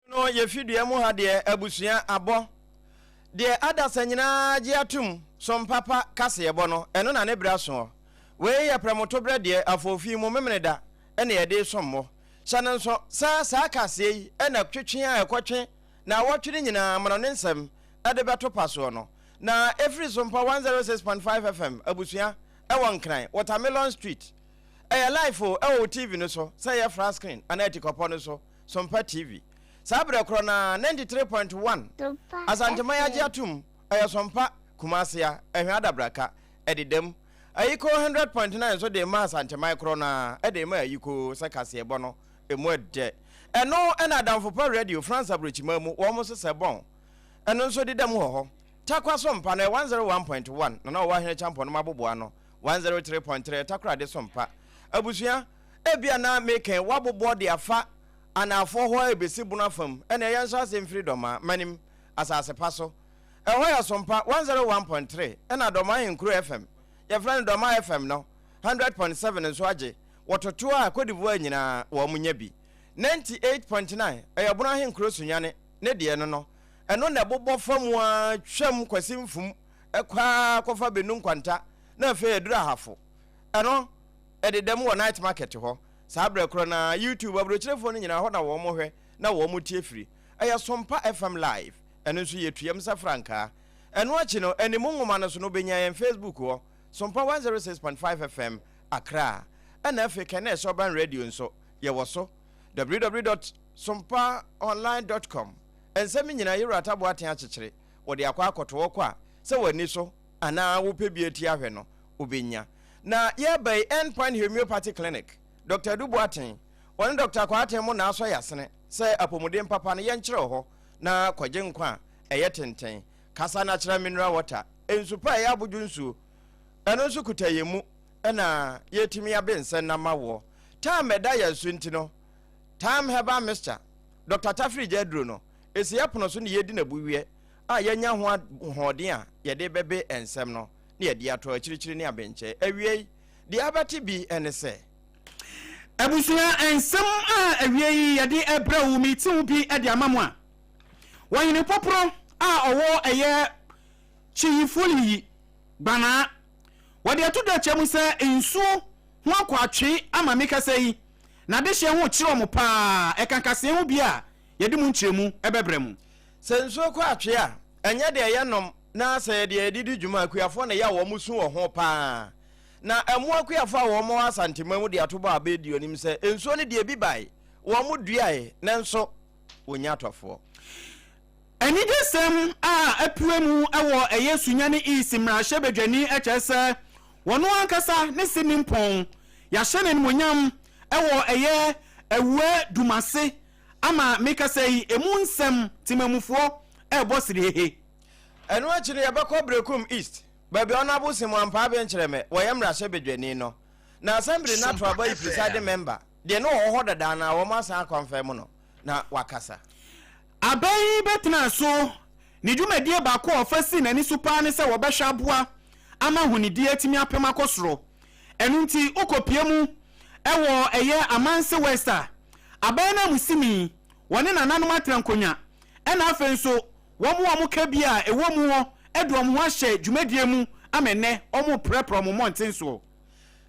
No ye fidua mu ha de abusua abo de adasa nyina gye atum som papa kase ebo no eno na ne bra so we ye premoto bre de afofi mu memneda ene ye de sommo sanan so sa kase yi ena twetwe a ekotwe na wotwe nyina amano ne nsem ade beto paso no na every Sompa 106.5 FM abusua ewon kran Watermelon Street live o TV no so say ye flat screen anetikopo no so Sompa TV Sabre krona 93.1 Asantema ya atum Sompa Kumasia ehwada braka edidem ayiko 100.9 so de ma Asantema krona edema ayiko sakase ebo no emu ede eno ena damfo pa radio France abrochimamu wo mo se bon eno so didem ho takwa Sompa na 101.1 na wa hene champo no mabobo ano 103.3 takra de Sompa abusua ebia na meken wabobo de afa ana for ho ebesi buna fam ene yanso asem freedom manim asase paso ho ya Sompa 101.3 ena doma Nkuru FM ya friend doma FM no 100.7 nso age wototo a kodivu nyina wo munya bi 98.9 ya buna Nkuru sunyane ne de no eno na bobo fam a twam kwasimfum ekwa kofa benum kwanta na fe edura hafo eno ededem wo night market ho Sabre krona YouTube abrochirefo no nyina ho na wo mo hwe na wo mo tie firi eya Sompa FM live eno nso yetuam sa franka eno achi no enimu nwoma no so no benya yen Facebook ho Sompa 106.5 FM Accra ena Africa na Urban Radio nso ye wo so www.sompaonline.com ensemi nyina yero atabo aten akyekyere wo de akwa akoto kwa se wani so ana wo pebieti ahwe no obenya na ye by Endpoint Homeopathy Clinic Dr. Dubuatin, one Dr. Kwate mo na so yasene, say apomuden papa na yenkyere ho na kwaje nkwa eyetenten. Kasa natural mineral water, ensupa ya abudunsu. Eno nso kutayemu na yetimi abensen na mawo. Time eda yasu ntino. Time heba Mr. Dr. Tafri Jedro no. Esi yapono so ne yedi na buwie. A yenya ho hoden a yede bebe ensem no. Ne yedi ato akirikyiri ne abenche. Awie di abati bi enese. Abusua ensem a awie yade ebra wo miti wo bi ade amamu a wanyene popro a owo eye chiyifuli bana wade atodo chemu se ensuo ho akwatwe ama meka sei na de hye ho kire omo pa ekankase ho bi a yade mu nkyeremu ebebre mu se ensuo kwatwe a enye de yenom na se de edidi dwuma akuafo na ya wo musu wo ho pa na emu akuafo a wo mo asantema mu de atoba abedio nim se ensuo ne de bi bai wo mo duae na nso wonya atofo eni de sem a apuemu ewo eyesunyane isimra hyebedwani echese wono ankasa ne sinimpon ya hyene monyam ewo eye ewe dumase ama mekasei emu nsem timamufo ebo sirihehe enu akire yabakọ brekum east baby honorable Simon Ampa benchereme woyemra hyebedwani no na assembly na to abai presiding member de no ho dada na wo masa confirm no na wakasa abai betna so ni dwumadie ba ko ofasi na ni supa ne se wo behwa boa ama hunidi atimi apem akosoro enu nti okopiemu ewo eye amanse westa abai na musimi woni nananom atrankonya ena afenso wo mo ka bia ewo mu ho edom ho ahye dwumadie mu amene omo prepro mo montenso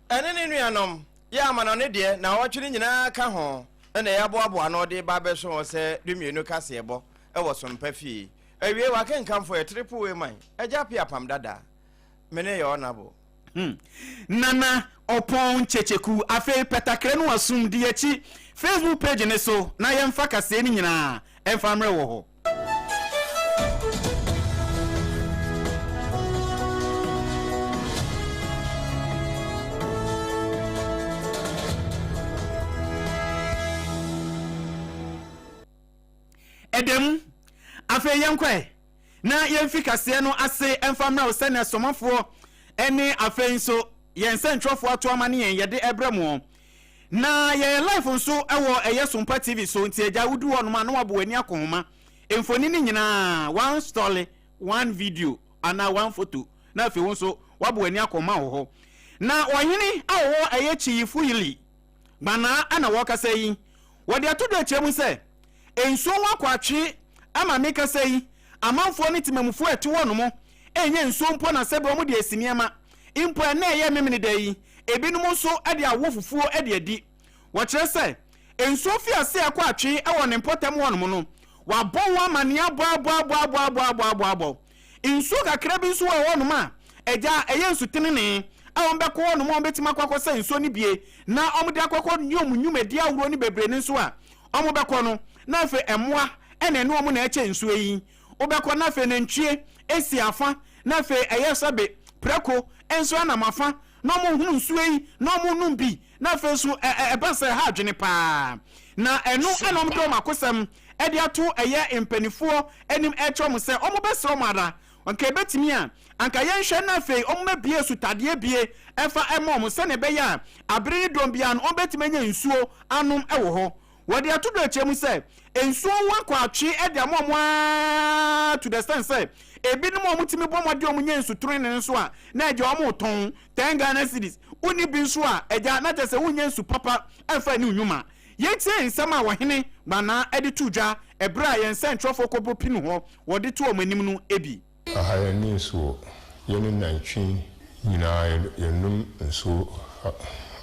ene ne nuanom ya amana ne de na wotwere nyina ka ho ene ya boaboa na ode ba beso se dumienu kase ebo ewo Sompa fie awie wa kenkamfo e triple way man ejapi Apam Dadaa mene yo nabo nana Oppong Kyekyeku afi petakre no asum di echi Facebook page ne so na yemfa kase ni nyina emfa mre wo ho edem afi yenkwe na yemfi kase no ase emfa mre wo se na somafo ene afi nso yensentwofo ato amane yede ebremu na ye life nso ewo eye Sompa TV so nti eja wudu wono ma no wabo ani akonma emfoni ni nyina one story one video ana one photo na afi wonso wabo ani akonma ho na ohini awo eye chiyifu yili bana ana wokasa yi wode atodo chemu se ensuo wakwatwe ama meka sei amanfo ne timamufo eti wono mo enye nsuo mpo na sebe omo de asiniema impo na eye memene dai ebinom so ade awo fufuo ade adi wo kire se ensuo fi ase akwatwe e won mpotam wono mo no wabɔ wo amane abo nsuo kakra bi nso wo wono ma eja eye nsutenene awon beko wono mo betima kwakọ se nsuo ni bie na omo de akwakọ nyumadi awuro ni bebre ni nso a omo beko no na afa emoa ene no omo na eche nsuo yi obeko na afa na ntwie esi afa na afa eye sabe preko enso na mafa na omo hunu nsuo yi na omo num bi na afa so ebase ha adwene pa na eno ena omo do makosam edi ato eye mpanifuo enim etwom se omo besro mara onka betimi a anka yenhwe na afei omo mabie sutade bie efa emom se ne be ya abere ni dom bia no omo betimi anya nsuo anom ewo ho wodi ato do echemu se ensuo wakwa atwe edi amom to the sense say ebi no omo timi bom ade omo nya nsutro ne nso a na eje omo ton 10 Ghana cedis uni bi nso a eja na tese wunya nsu papa efa ni unyuma yetie nsema wahene bana edi tudwa ebra yen sentrofo kobo pinu ho wodi to omanim no ebi ahaya ni nso yene nantwin nyina yenum nso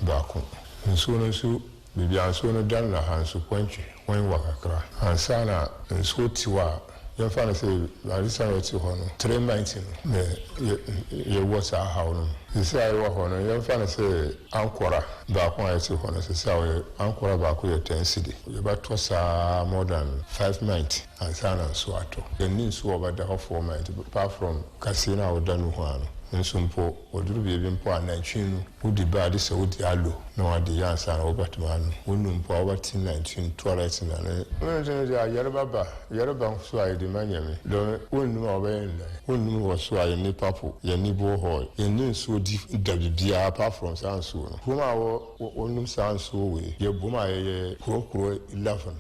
baako nso no nso bibi anso no dan na hanso kwanche wan wakakra ansa na nso tiwa yɛmfa no sɛ arisa no ti hɔ no 390 no ye wasa haw no sɛ ayɛ wɔ hɔ no yɛmfa no sɛ ankora baako a yɛti hɔ no sɛ ankora baako yɛ 10 cedi yɛbɛtɔ saa more than 590 ansa na nso atɔ yɛni nso wɔbɛda hɔ 490 apart from kaseɛ no a wɔda no ho a no nso mpo oduru biebi mpo anantwin no wodi baade sɛ wodi alo na wade yansa na wobɛtuma no wonu mpo a wobɛti 19 toilet na ne nso ya yereba so a yɛde manyame do wonu a wobɛyɛ nda wonu wɔ so a yɛni papo yɛni bo hɔ yɛni nso di dabibia apart from sanso no kuma wonu sanso we yɛ boma yɛ kurokuro 11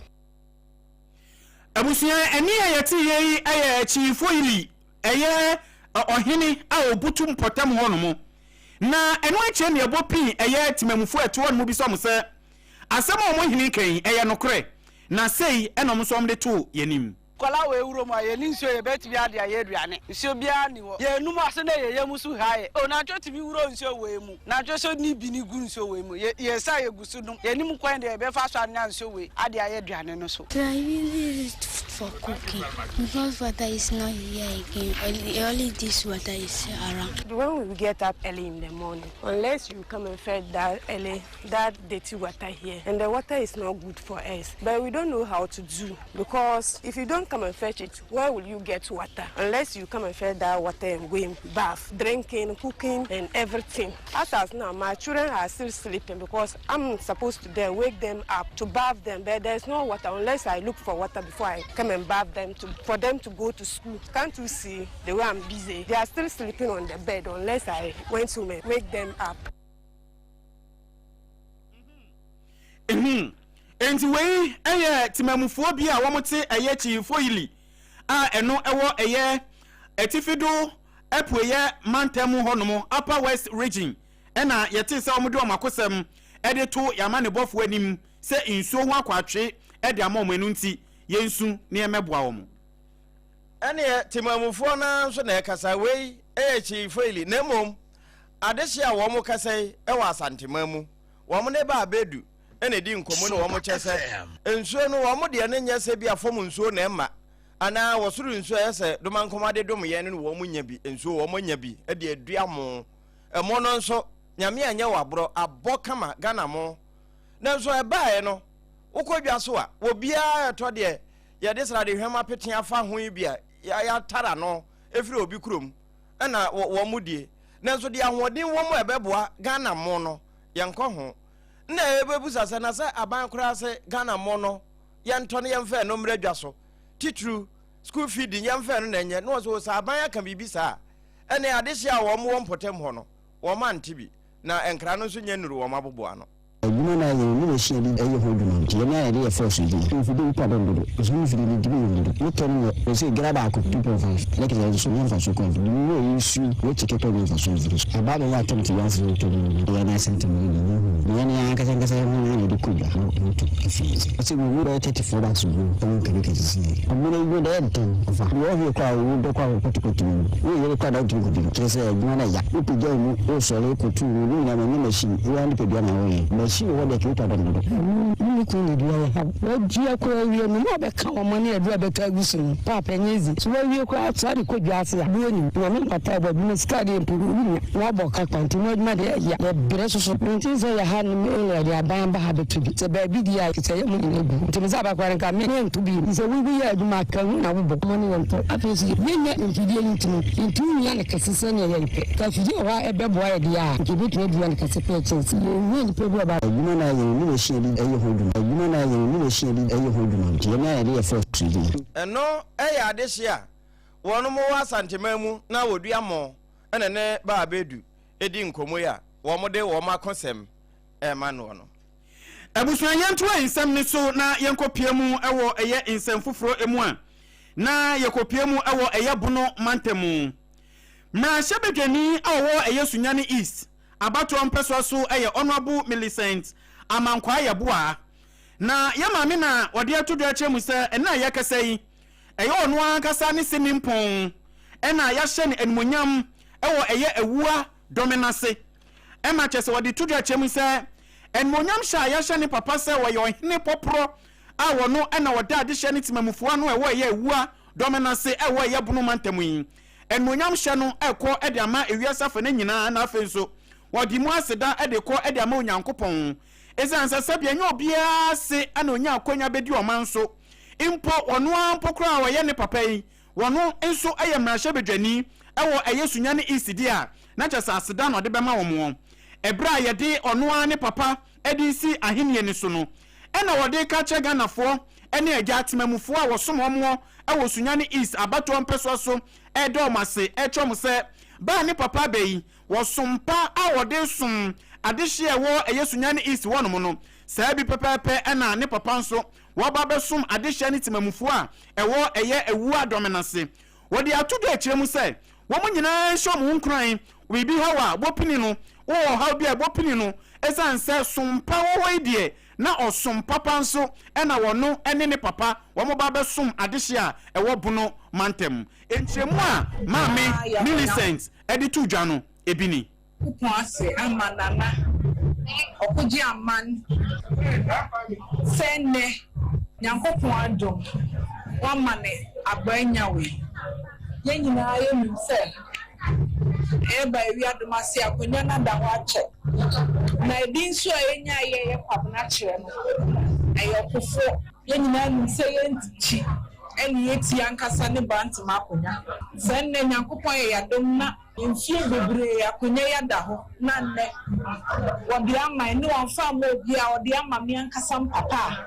abusia eni ayati yi aye chifo ili eye ohini a obutu mpotam ho no mo na eno ache ne ebo pin eye timamufo eto no mo bi so mo se asem o mo hini kan eye nokre na sei enom so mo de to yanim kola we uro ma ye ninso ye beti bia de ye aduane nso bia ni wo ye num ase na ye musu haye o na twa timi uro nso we mu na twa so ni bi ni gu nso we mu ye sa ye gusu dum ye nim kwan de be fa so anya nso we ade ye aduane no so. I really use it for cooking because water is not here again. Only this water is around. When we get up early in the morning, unless you come and fetch that dirty water here, and the water is not good for us. But we don't know how to do, because if you don't come and fetch it, where will you get water? Unless you come and fetch that water and go in bath, drinking, cooking, and everything. As of now, my children are still sleeping because I'm supposed to then wake them up to bath them, but there's no water unless I look for water before I come and bath them for them to go to school. Can't you see the way I'm busy? They are still sleeping on the bed unless I went to wake them up. Enti wei eye timamufuo bi a womote eye chifo ili a eno ewo eye etifido epoye mantemu honomo upper west region ena yete se omude omakosem ede to yamane bofo anim se insuo ho akwatwe ede amomanu nti yensu ne emeboa wo mo ene timamufuo na so na ekasa wei eye chifo ili nemom adehia wo mo kasai ewa asantemamu wo mo ne ba abedu ene di nkomo no wo mo chese ensuo no wo mo de ne nyese bi afom nsuo na emma ana wosuru nsuo yese doma nkomade dom ye ne wo mo nya bi ensuo wo mo nya bi e de aduamo emo no nso nyame anya wabro abo kama Ghana mo na nso e baaye no ukodwa so a obia to de ye de sra de hwema pete afa ho bi a ya tara no efiri obi kurom na wo mo die na nso de ahoden wo mo ebeboa Ghana mo no ye nko ho na ebebusa se na se aban kura se Ghana mo no ye nto ne ye mfa no mradwa so titru school feeding ye mfa no na nye no so sa aban aka bibisa ene adehia wo mo mpotem ho no wo ma ntibi na enkra no so nya nuru wo maboboa no adwuma na yɛ ni machine bi ɛyɛ ho adwuma nti yɛ na yɛ de force yi mfidi mpa dɔn dodo osu mfidi ni dibi yɛ woto no ɛsɛ graba akɔ 2.5 like yɛ so yɛn fa so kɔn ni wo su wo tikɛtɔ ni fa so mfidi aba na yɛ atam ti yɛn so to ni yɛ na sent me ni yɛ na yɛ kasa yɛ ho na yɛ de kuba no to afi ɛsɛ wo wo 34 bucks wo ɛwɔ kan ka sisi amuna wo da yɛ tan fa wo hɛ kwa wo do kwa potopoto wo yɛ kwa da tu ko bi kɛsɛ adwuma na ya wo pija wo wo sɔre ko tu wo ni na machine wo ni pe bia na wo yɛ machine wo de kita da dodo ni ko ni dia ha wo dia ko wie no na be ka wo mani adua be ka gusu papa nyezi so wo wie ko atari ko dwase ya wo ni wo ni pata bo bi ska de mpuru ni wo bo ka kwanti no aduma de ya bere so so nti so ya ha ni me ya ban ba ha be tu se ba bi dia se ya mu ni gu nti me sa ba kware ka me ni ntu bi se wo bi ya aduma ka hu na wo bo mani wo nto afesi ye nya nfidie ntino ntu nya ne kasese ne ya ipe ka fidie wa ebe bo ya dia nti bi tu dia ne kasese pe chensi ye ni pe bo ba adwuma na yɛ ni machine bi ɛyɛ ho adwuma adwuma na yɛ ni machine bi ɛyɛ ho adwuma nti yɛ na yɛ de force yi ɛno ɛyɛ adehye a wɔn mo wɔ asantema mu na wɔdua mo ɛna ne ba abedu edi nkomo ya wɔn de wɔn akɔsɛm ɛma no no abusua yɛnto nsɛm ne so na yɛnkɔpie mu ɛwɔ ɛyɛ nsɛm foforo emu a na yɛkɔpie mu ɛwɔ ɛyɛ bono mantamu na hyɛbedwani a wɔwɔ ɛyɛ sunyane east abato mpɛso so ɛyɛ honorable Millicent amankwa yɛboa na yɛmaame na wɔde atodo akyɛ mu sɛ ɛna yɛkasa yi ɛyɛ ɔno ankasa ne senimpon ɛna yɛhyɛ ne animonyam ɛwɔ ɛyɛ awua dominase ɛma kyɛ sɛ wɔde todo akyɛ mu sɛ animonyam hyɛ a yɛhyɛ ne papa sɛ wɔyɛ ɔhene pɔporɔ a wɔno ɛna wɔda ade hyɛ ne timamufoa no ɛwɔ ɛyɛ awua dominase ɛwɔ ɛyɛ bono mantamu yi animonyam hyɛ no ɛkɔ ɛde ama ewiasa fa ne nyinaa na afei nso wɔde mu aseda ɛde kɔ ɛde ama onyankopɔn ɛsan sɛ sɛbia nyɛ obiara se ana onya akonya bɛdi ɔman nso mpo ɔno ampokora a wɔyɛ ne papa yi wɔno nso ɛyɛ mmarahyɛ bedwani ɛwɔ ɛyɛ sunyane isidi a na kyɛ sɛ aseda na ɔde bɛma wɔn ɛbrɛ a yɛde ɔno ne papa ɛde si ahenni ne so no ɛna wɔde ka kyɛ Ghanafoɔ ɛne agya atemamufoɔ a wɔsom wɔn ɛwɔ sunyane east abatoɔ mpɛsoa so ɛdɛ ɔmo ase ɛtwɛ mo sɛ baa ne papa bɛyi wɔsompa a wɔde som adehye ɛwɔ ɛyɛ sunyane east wɔ no no saa bi pɛpɛpɛ ɛna ne papa nso wɔba bɛsom adehye ne temamufoɔ a ɛwɔ ɛyɛ awua dominase wɔde atodo akyerɛ mu sɛ wɔn nyinaa nhyɛ ɔmo nkran biribi ha wɔ bɔpini no wɔwɔ ha bi a bɔpini no ɛsan sɛ sompa wɔwɔ yi deɛ na ɔsom papa nso ɛna wɔno ɛne ne papa wɔn ba bɛsom adehye a ɛwɔ bono mantam nkyɛmu a maame Millicent ɛde to dwa no ebi ni kupon ase ama nana okoji aman sene nyankopon adom wamane abanyawe ye nyina ye nim se eba ewi adom ase akonya na da ho ache na ebi nso enya ye kwabna kire no ayokofo ye nyina nim se ye ntichi eni eti ankasa ne bantima akonya sene nyankopon ye yadom na mfie bebre akonya yada ho na nne wode ama ni wonfa ma obi a wode ama me ankasa papa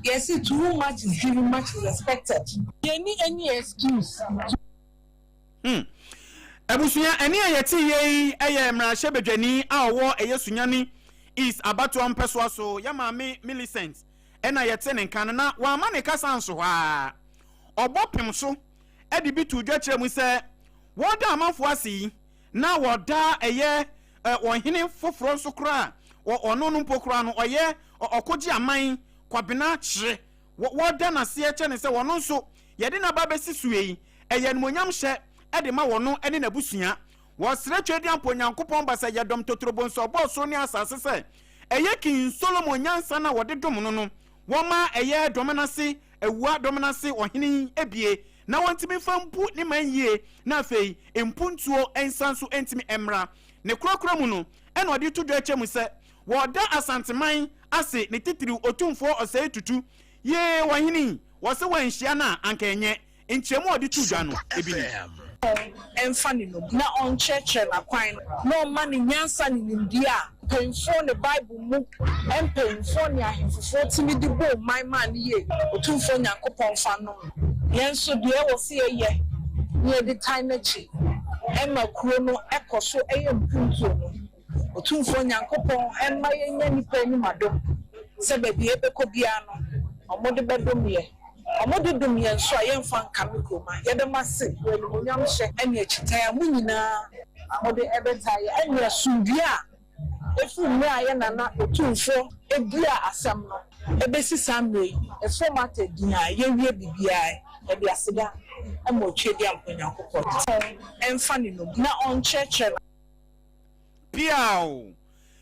yes too much is given much is expected any excuse abusua eni ayeti yei eye mmarahyɛ bedwani a ɔwɔ ɛyɛ sunyane east abato mpɛsoa so ya maame Millicent ɛna yɛte ne nkan na wama ne kasa nso ha ɔbɔpem so ɛde bi to dwa kyerɛ mu sɛ wɔda amanfo asi na wɔda ɛyɛ ɔhene foforo nso kora ɔno no mpokora no ɔyɛ ɔkɔgye aman kwabena kyerɛ wɔda naseɛ kyɛ ne sɛ wɔno nso yɛde na ba bɛsi suwe yi ɛyɛ nomonyam hyɛ ɛde ma wɔno ɛne n'abusua wɔsrɛ twɛdi ampo nyankopɔn ba sɛ yɛdɔm totrobo nso ɔbɔ so ne asase sɛ ɛyɛ king Solomon nyansa na wɔde dom no no wɔma ɛyɛ dominase awua dominase ɔhene ebie na wɔntimi fa mpu ne man yie na afei mpuntuo ensan so entimi emra ne kurakura mu no ɛna ɔde to dwa kyɛ mu sɛ wɔda asanteman ase ne titiri otumfo ɔsɛe tutu ye wɔhene wɔse wɔnhyia na anka enye nkyɛmu ɔde to dwa no ebi ni emfa ni no na oncheche na kwan no man nyansa ni ndia penfo ne bible mu empenfo ne ahemfofo timi di bo man ye otumfo nyankopɔn fa no yenso de e wo se ye ne de time nachi ema kuro no ekoso eye mpuntuo no otumfo nyankopon emma yenya nipa ni mado se ba bi ebeko bia no omode bedom ye omode dom ye nso ayemfa nkamiko ma yede mase welu nyam hye ene achitan mu nyina omode ebetaye ene asundua efu mi aye nana otumfo ebia asam no ebesi samre efomate dia ye wie bibia ebi asida emo twedi amponyankopon emfa ni no na on church piao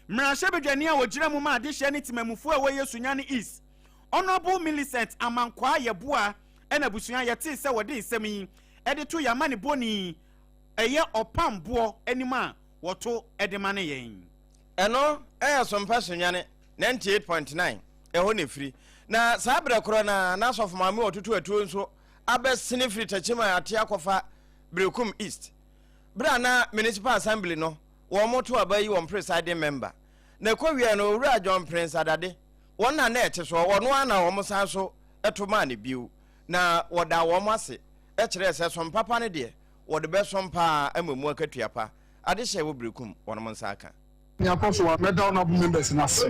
mrashe bedwani a wogira mu ma adehye ne timamufu a woyesu nya ne is honorable Millicent amankwa yeboa ena busua yete se wode nsem yi ede to yama ne boni eye opambo anima woto ede ma ne yen eno Sompa sunyane 98.9 eho ne firi na sabra kro na sof mame otutu atuo nso abesene firi tachima ate akofa Brekum East bra na municipal assembly no wo moto abayi won presiding member na kowie no owura John Prince Adade won na ete so wono ana wo musan so etoma ne biu na woda wo mase e kire se Sompa pa ne de wode be Sompa amamu akatua pa ade hye wo Brekum wono monsa aka Nyakoso medal na members na se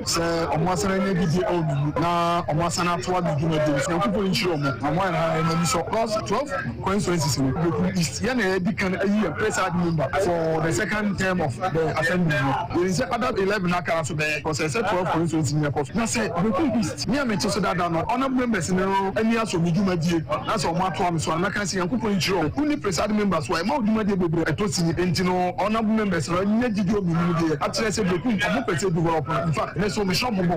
omwasana nya bidi onu na omwasana to wa biduma de se nkupo nchiro omo amwa na na so plus 12 constituencies in Brekum East ya na edi kan ayi president member for the second term of the assembly we say other 11 aka so be because 12 constituencies in Nyakoso na say Brekum East me am so that no honorable members no ani aso biduma die na so omwa to am so na kan se nkupo nchiro uni president members wa ma biduma die bebre etosi enti no honorable members no nya gidi omi ni die atre Brekum amu pese development in fact na so me shop bobo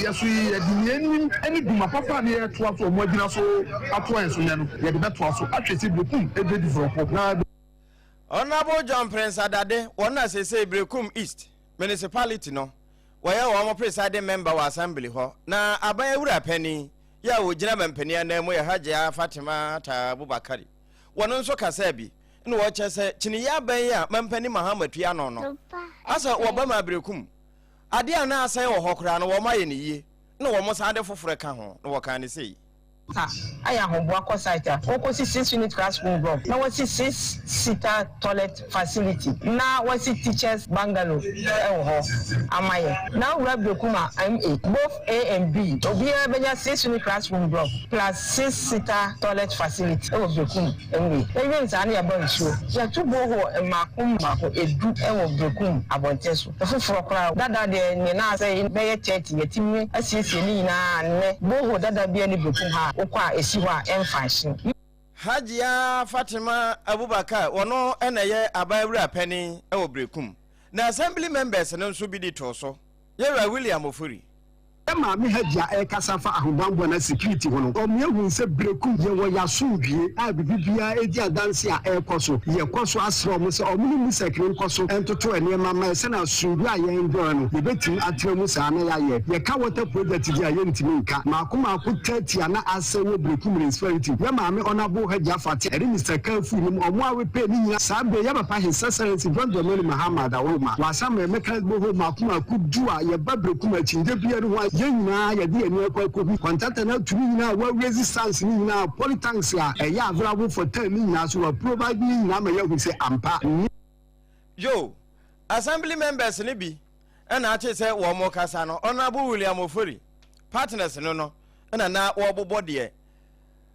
yesu yedini any duma papa na to aso mo adina so ato enso ne no ye de beto aso atwese Brekum ebe develop na Honorable John Prince Adade wona say Brekum East municipality no waya wo presiding member wa assembly ho na aban ewura pani ya wo gina mampani na mo ya Hajiya Fatima ta Abubakar wono nso kasa bi no wo chese chini ya ban ya mampani Muhammadu ya no asa Obama Brekum ade ana asai wo hokura no wo maye ne yie no wo mo sade foforo ka ho no wo kan ne sei aya hombo akọ site oko 6 unit classroom block na wasi 6-seater toilet facility na wasi teachers bungalow ho amaye na ura Brekum MA both A and B obi e benya 6 unit classroom block plus 6-seater toilet facility Brekum MA even zani ya bon show ya tubo ho makum mako edu Brekum abonteso foforo kra dada de ni na say be ye 30 yetimi asiesie ni na ne bo dada bia ni Brekum ha okwa esiwa emfashin Hajiya Fatima Abubakar wono eneye abayewura pani Brekum na assembly members no nso bi di to so Yera William Ofuri ma me Hajiya kasafa ahobambo na security hono omehu se Brekum ye wo yasudwie a bibibia edi adanse a ekoso ye koso asro mo se omuni mu sekre koso entoto enema ma se na sundu a ye ndo no ye betim atremu sa na ye ka water project dia ye ntimi nka makoma ko 30 na asewo Brekum municipality ye ma me honorable Hajiya Fatima eri Mr. Kafu ni omo awe pe ni nyina sabe ye papa his excellency John Dramani Muhammad Awoma wasama emeka bo makoma ku du a ye ba Brekum achinde bia no yena ya di enu ekwa bi contact na tumi na wa resistance ni na politics ya eya available for time ni na so provide ni na ma ya hu say ampa yo assembly members ni bi na ache say wo mo kasa no honorable William Ofori partners no na wo bobo de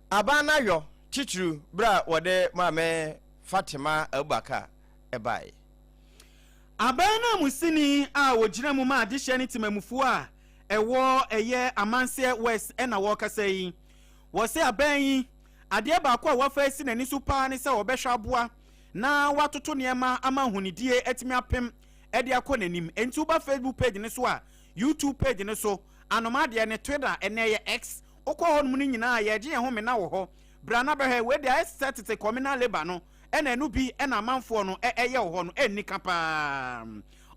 abana yo chichiru bra wode mame Fatima Abubakar ebai abana musini a wogina mu ma adehye ne timamufu a ewo eye amanse west ena wo kasa yi wo se aban yi ade ba ko a wo fa si nani supa ne se wo behwa aboa na watoto niema amahunidie etimi apem ede akọ nanim enti ba Facebook page ne so a YouTube page ne so anomade ne Twitter ene ye X okọ ho mu nyina ye je ho me na wo ho brana be he we de set communal labor no ena enu bi ena amanfo no eye wo ho no enni kapa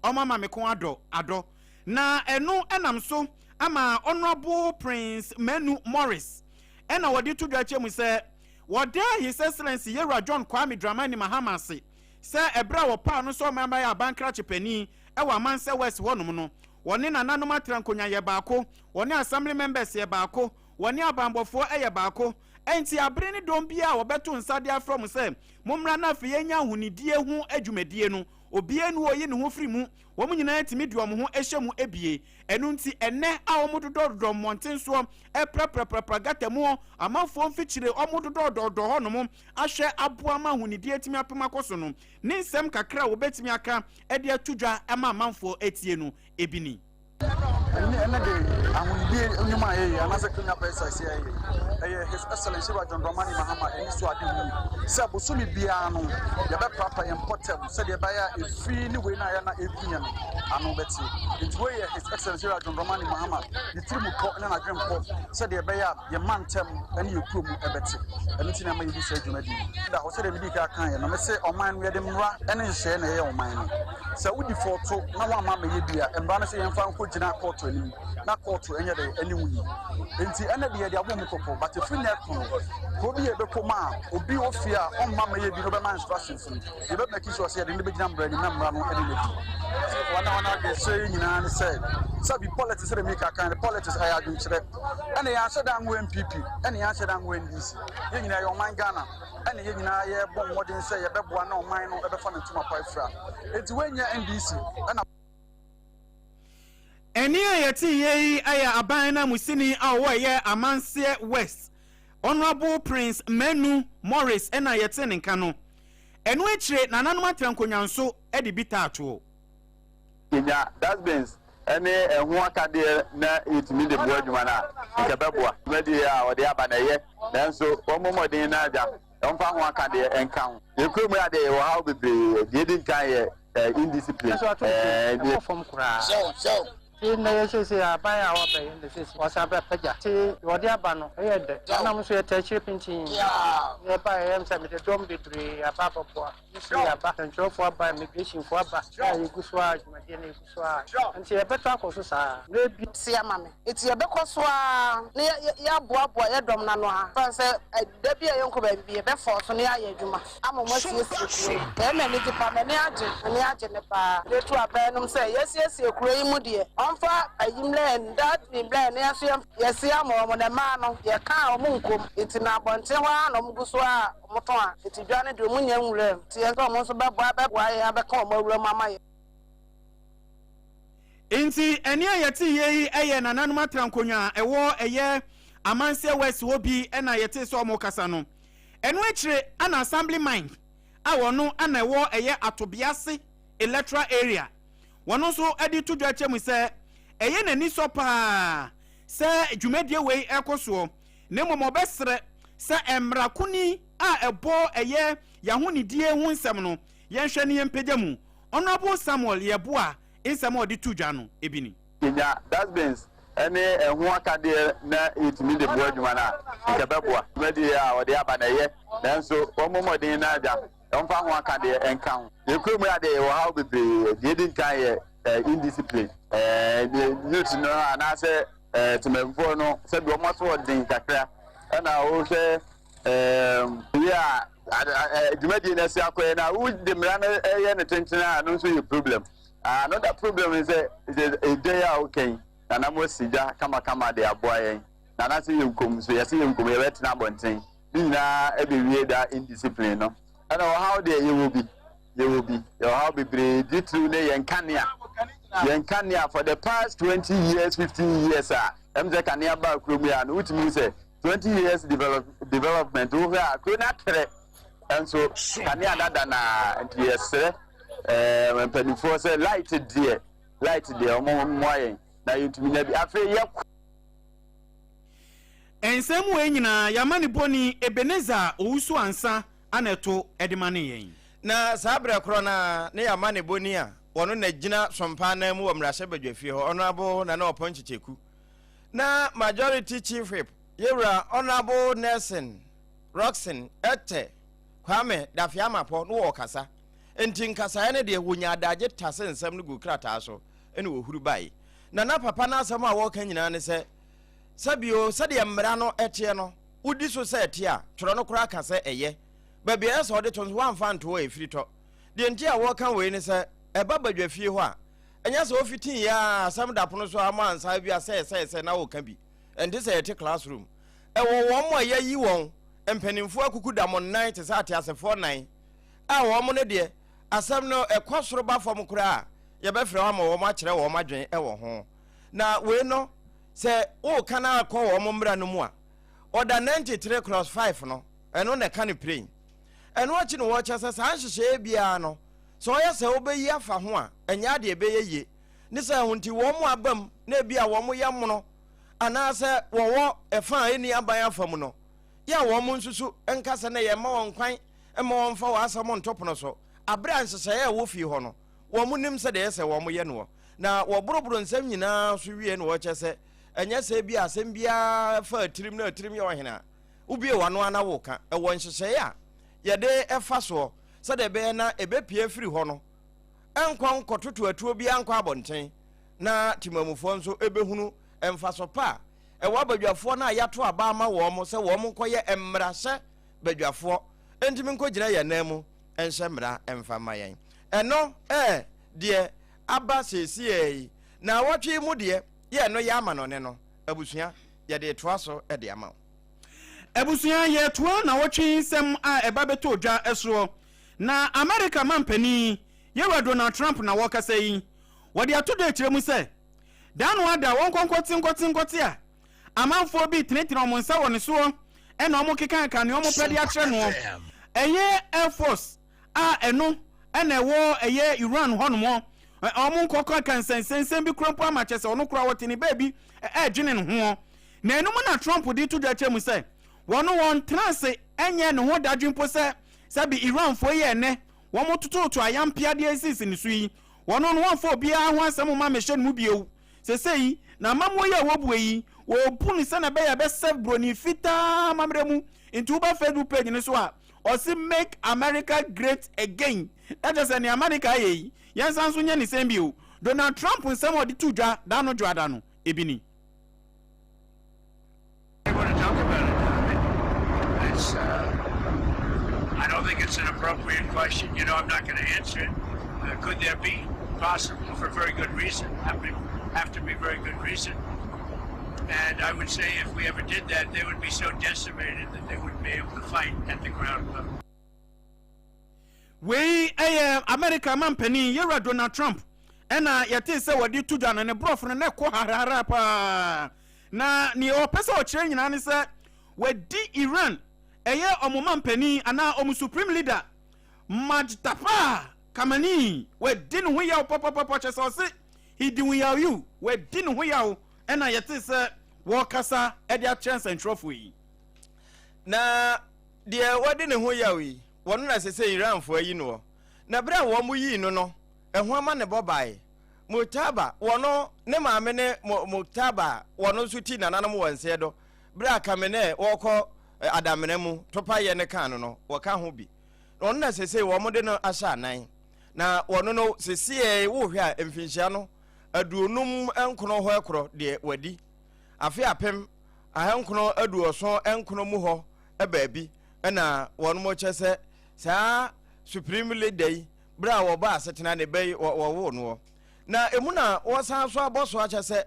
omama me ko ado na enu enam so ama honorable Prince Menu Morris ena wodi to dwache mu se wode his excellency Yera John Kwame Dramani Mahama se ebra wo pa no so member ya bankra chepani e wa manse west wonum no woni nananom atrankonya ye baako woni assembly members ye baako woni abambofo ye baako enti abrene dom bia wo beto nsade afrom se momra na afi yenya hunidie hu adwumadie no obia nu oyi ne ho firi mu wo nyina timi di omo ho ehye mu ebie enu nti enne a omo dododo monten so eprapra gata mu amafo mfikyire omo dododo ho no mu ahwe aboa ma hunidi etimi apema koso no ne nsem kakra wo betimi aka e de atudwa ama amanfo etie no ebini His Excellency John Dramani Mahama and Mr. Adi Sabusumi Biano, Yaba Papa and Potter, said the buyer is free way Nayana Epian, Anobeti. It's where His Excellency John Dramani Mahama, the Trimu and a dream pop, said the buyer, your man tem, and you prove Ebeti. And it's in a maybe said you made that was a big kind, and I say, oh, mine, we had them run and share a mine. So we default to no one mamma Yabia and Banasi and found Coach in our court to him, not court to any day, any way. Into any day, the woman couple, but if we never Kobi Ebekoma, Obi Ofia, on Mamma Yabi, no instructions. You don't make sure said in the big number and number no enemy. One hour saying, and said, Sabi politics make a kind of politics I agree to that. And the answer that win PP, and the answer that win this. You know, your mind Ghana, and you know, yeah, but what they say, a better one, no mine, or ever fun to my pipe. It's when you're NDC. Eni ayati ye aya abana musini awo ye Amansie West. Honorable Prince Menu Morris ena yete nka no. Enu echire na nanoma trankonyanso e di bitato. Kenya dustbins ene ehun akade na itimi de bo adwuma na nkebeboa. Medi a ode aba na ye. Nanso omomodin na aja. Emfa ho akade enka ho. Yekuru mu ade wo how bebre de din kan ye indiscipline. From kura. So na yesi se abaya wa be in the city was aba paja ti wodi aba no e de na mo so e ta chiri pintin ya ba em se me de dom bebre aba popo isi aba control for aba immigration for aba ya iguswa jumade na iguswa nti e beto akoso sa na bi si amame eti ebe koso a na ya boaboa ya dom na no ha france da bi e yonko ba bi e be force na ya adwuma amamo sie e me ni tipa me ni age ne pa de tu aba num se yesi ekuro yi mu de Amfa ayimle and that in blind yes am the man ye ka omunkom iti na bonte hwa na omuguswa omoto a iti dwane de omunya nwure ti ye so mo so beboa ya be ka omawura mama ye Inti eni ayati ye eye nananuma trankonwa ewo eye Amansie West obi ena yete so omo kasa no enu echire ana assembly mind a wono ana ewo eye atobiase electoral area wono so edi tudwa chemu se eye nani so pa se dwumadie wei ekoso ne momo besre se emrakuni a ebo eye yahonidie hu nsem no yenhwe ne yempagya mu Honorable Samuel Yeboa insem odi tudwa no ebini Kenya dustbins ene ehun akade na itimi de bo adwuma na nkebeboa medi a ode aba na ye nanso omomodin na aja emfa ho akade enka ho yekuru mu ade wo how bebre de din kan ye indiscipline the youth no anase tememfo no se bi omo so din kakra na o se ya jumadi na se akoye na wo de mra na ye ne tentina no so your problem another problem is a day okay na mo sija kama de aboa yen na na se yenkom so yesi yenkom ye betina bonten na e be wie da indiscipline no and how there you will be you how be due to ne yenkania for the past 20 years 15 years MZ kania ba kromia no utimi say 20 years development over krona tre and so kania dada na yes penifo say light there omo na yutimi na bi afa ye ensem we nyina yamani boni Ebenezer owusu ansa aneto edimane yen na sabra krona ne yamani boni a wono na gina Sompa na mu wamrase badwafie ho Honorable na Oppong Kyekyeku na majority chief whip yewra Honorable Nelson Roxon ete Kwame Dafiamapo no wokasa enti nkasa ne de wonya adaje tase nsam no gu krata so ene wo huru bai na papa na asam a woka nyina ne se sabio sade mmra no ete no udi so se ete a toro no kura kasa eye babia so de tonso wan fa nto e firito de enti a woka we ne se eba badwafie ho a enya so fitin ya asam dapono so amansa bia se na woka bi enti se ete classroom e wo mo ya yi won empanimfo akuku da mo 9 te sa ate asefo 9 a wo mo ne de asɛm no ɛkɔ soro ba fam koraa yɛbɛfrɛ wɔn ma wɔn akyerɛ wɔn adwen ɛwɔ ho na wei no sɛ o kana akɔ wɔn mmra no mu a ɔda 93/5 no ɛno na ɛka ne plane ɛno akyi no wɔkyɛ sɛ saa nhyehyɛ biara no sɛ ɔyɛ sɛ wobɛyi afa ho a ɛnyɛ adeɛ ɛbɛyɛ yie ne sɛ ɛho nti wɔn mu abam na ebi a wɔn yɛ mono anaasɛ wɔwɔ ɛfa a ɛni aban afa mu no yɛ a wɔn mu nsusu nkasa na yɛ ma wɔn kwan ɛma wɔn fa wɔn asɛm ntɔpono so abere a nhyehyɛ a ɛwɔ fie hɔ no wɔn mu nim sɛ deɛ sɛ wɔn yɛ no na wɔboroboro nsɛm nyinaa so wie no wɔkyɛ sɛ ɛnyɛ sɛ bi asɛm biara fa atirim na atirim yɛ ɔhena ubie wano ana wo ka ɛwɔ nhyehyɛ a yɛde ɛfa soɔ sɛdeɛ ɛbɛyɛ na ɛbɛpie firi hɔ no ɛnkɔ nkɔtoto atuo bi ankɔ abɔnten na timamufoɔ nso ɛbɛhunu ɛmfa so pa ɛwɔ badwafoɔ no a yɛato aba ama wɔn mo sɛ wɔn nkɔyɛ mmarahyɛ badwafoɔ ɛntimi nkɔgyina yɛn nan mu ɛnhyɛ mmara ɛmfa ma yɛn ɛno deɛ aba seesie na wɔtwe mu deɛ yɛ no yɛ ama no ne no abusua yɛde toa so ɛde ama abusua yɛ toa na wɔtwe nsɛm a ɛba bɛtɔ dwa ɛsoɔ na America mampani yɛwɔ Donald Trump na wɔkasa yi wɔde ato do akyerɛ mu sɛ dan no ada wɔn nkɔnkɔte a amanfoɔ bi tenetene wɔn nsa wɔ ne soɔ ɛna wɔn keka ne wɔn pɛde akyerɛ no ɛyɛ Air Force a ɛno ɛna ɛwɔ ɛyɛ Iran hɔ nom wɔn nkɔkɔ kansansansan bi kura mpo ama kyɛ sɛ ɔno kura wɔte ne baabi ɛdwene ne ho na ɛnum na Trump de to do akyerɛ mu sɛ wɔn trance ɛnyɛ ne ho dadwe mpo sɛ bi Iranfoɔ yɛ ɛnɛ wɔn tototo ayampiadeɛ sisi ne so yi wɔn no wɔnfo obiara ho asɛm ma mehyɛ no mu bio sesei na mammo yɛ wɔbu yi wɔbu ne sɛ na bɛyɛ bɛsɛ broni fitaa mamrɛ mu nti wo ba Facebook page ne so a ɔsi make America great again that is an America yi yɛn san so nyɛ ne sɛm bio Donald Trump nsɛm ɔde to dwa da no ebini I don't think it's an appropriate question. You know, I'm not going to answer it. Could there be? Possible, for very good reason. Have to be very good reason. And I would say if we ever did that, they would be so decimated that they wouldn't be able to fight at the ground level. We America man penny, you're Donald Trump. And yet say what you two done and a bro from a harapa. Na ni o pesa o change and say we di Iran. Eye omuman penny and now supreme leader Majtapa Kamani we didn't we yaw papa so say he didn't you we didn't we yaw and I yet say Wakasa Edia chance and trophy na deɛ wɔde ne ho yawi wɔno na sɛ Iran fo yi no na bra wɔ mu yi no ɛho ama ne bɔbae Mutaba wɔno ne maame ne Mutaba wɔno nso ti nananom wɔ nsɛ do bra kamene wɔkɔ adamene mu topa ye ne kan no wɔka ho bi ɔno na sesei wɔ mo de no ahyɛ anan na wɔno no sesei wo hwɛ a mfinhyia no aduonum enkono hɔ ekoro de wadi afi apem ahenkono aduoso enkono mu hɔ baabi na wɔno mo kyɛ sɛ saa supreme leader yi bra wɔ ba asetena ne bai wɔwo no na emu na wɔsan so abɔso akyɛ sɛ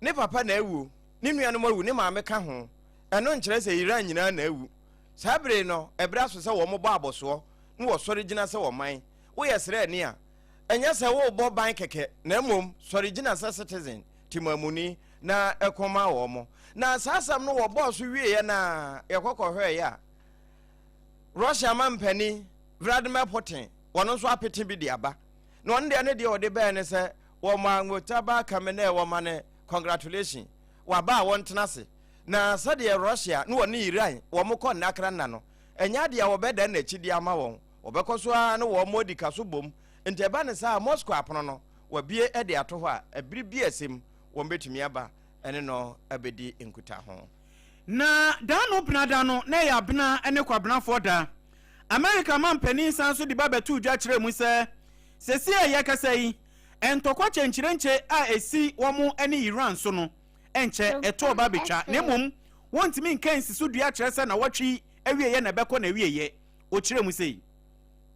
ne papa na ewu ne nua no mawu ne maame ka ho ɛno nkyerɛ sɛ Iran nyinaa na ewu sabre no ɛbra so sɛ wɔn mo bɔ abɔsoɔ no wɔ sɔre gyina sɛ wɔ man woyɛ srɛ ni a ɛnyɛ sɛ wo bɔ ban kɛkɛ na mmom sɔre gyina sɛ citizen timamuni na ɛkɔma wɔ mo na saasam no wɔ bɔɔ so wie na yɛkɔkɔ hwɛ ya Russia mampani Vladimir Putin wɔno nso apete bi de aba na ɔno deɛ ne deɛ ɔde bɛɛ ne sɛ wɔma ngotaba kamene wɔma ne congratulations waba wɔn tenase na sɛdeɛ Russia no wɔ ne Iran wɔn kɔ nakra na no ɛnya deɛ wɔbɛda na akyi de ama wɔn wɔbɛkɔ so a no wɔn modi kaso bom nti ɛba ne saa Moscow apono no wɔbie ɛde ato hɔ a ɛbiri bi asɛm wɔn betumi aba ɛne no abɛdi nkuta ho na dano bnada no na ya bna ene kwabna foda America man pani san so di babetu dwa kire mu se sesi ya kasa yi entokwa chenchirenche a esi womu ene Iran so no enche eto ba betwa na mum wontimi nkan sisu dua kire se na watwi awieye na beko na awieye o kire mu sei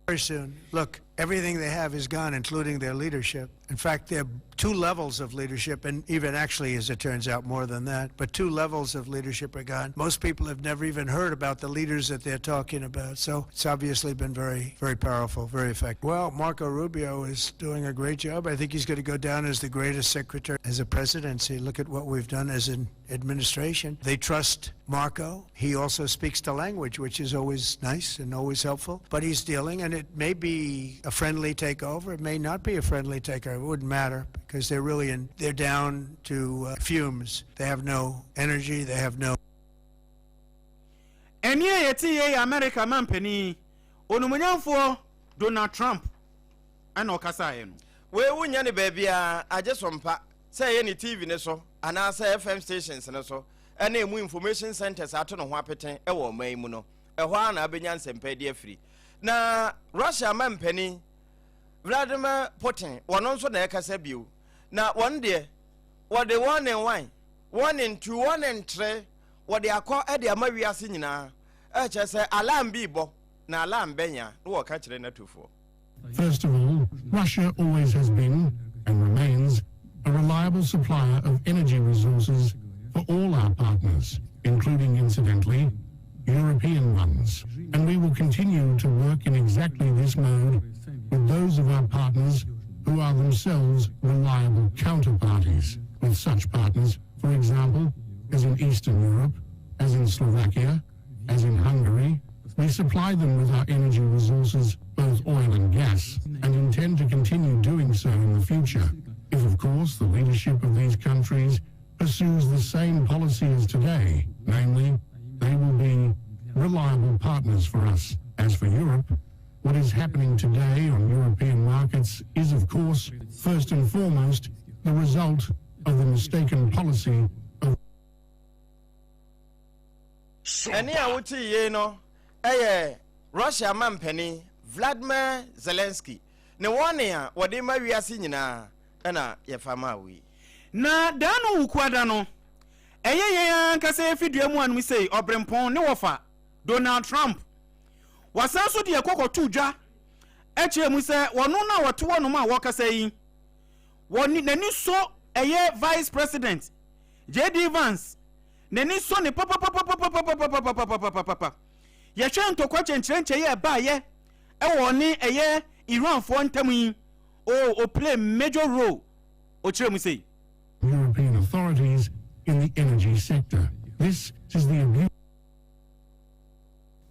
very soon. Look, everything they have is gone, including their leadership. In fact, there are 2 levels of leadership, and even actually, as it turns out, more than that. But 2 levels of leadership are gone. Most people have never even heard about the leaders that they're talking about. So it's obviously been very, very powerful, very effective. Well, Marco Rubio is doing a great job. I think he's going to go down as the greatest secretary as a presidency. Look at what we've done as an administration. They trust Marco. He also speaks the language, which is always nice and always helpful. But he's dealing, and it may be a friendly takeover. It may not be a friendly takeover. It wouldn't matter because they're down to fumes. They have no energy. They have no. And yeah, it's America man penny. Onumunyanfo Donald Trump. And Okasayen. We wunyani baby I just Sompa say any TV neso and I say FM stations neso. Any more information centers ato no hwapeten e wo man mu no. E hwa na abenyan sempe de free. Na Russia man penny Vladimir Putin wono nso na ekasa biu. Na one day what the 1 and 1 1 and 2 1 and 3 what they akọ e de amawiase nyina e che say alarm bi bo na alarm benya no wo ka kire na tufo. First of all, Russia always has been and remains a reliable supplier of energy resources for all our partners, including, incidentally, European ones. And we will continue to work in exactly this mode with those of our partners who are themselves reliable counterparties. With such partners, for example, as in Eastern Europe, as in Slovakia, as in Hungary, we supply them with our energy resources, both oil and gas, and intend to continue doing so in the future, if of course the leadership of these countries pursues the same policy as today, namely, they will be reliable partners for us. As for Europe, what is happening today on European markets is of course, first and foremost, the result of the mistaken policy of Any awuti ye no Russia man penny Vladimir Zelensky ne one ya wode ma wiase nyina na ye fama wi na dano ukwada no eye kase fidua mu anu sei obrempon ne wofa Donald Trump wasan so de ekokotu dwa eche mu se wono na woto wono ma wokasa yi woni nani so eye vice president JD Vance nani so ne papa ye hwe ntokwa chenchenche ye ba ye e woni eye Iran fo ntam yi o play major role o kire mu sei European authorities in the energy sector. This is the abuse.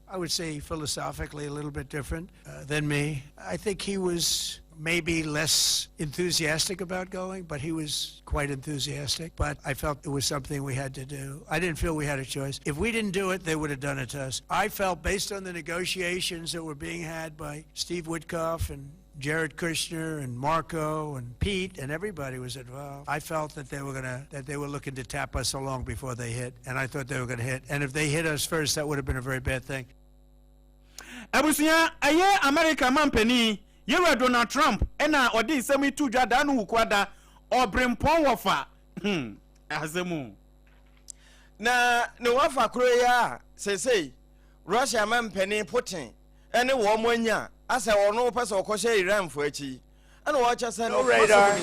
I would say philosophically a little bit different than me. I think he was maybe less enthusiastic about going, but he was quite enthusiastic. But I felt it was something we had to do. I didn't feel we had a choice. If we didn't do it, they would have done it to us. I felt based on the negotiations that were being had by Steve Witkoff and Jared Kushner and Marco and Pete and everybody was involved. I felt that they were looking to tap us along before they hit, and I thought they were going to hit. And if they hit us first, that would have been a very bad thing. Abusia aye America man penny Yera Donald Trump ena odi semi tu dwa da no kwada obrempon wofa azemu na ne wafa kro ya sesei Russia man penny Putin ene wo monya asa wono pese okoshe Iran fo achi ene wo cha se no radar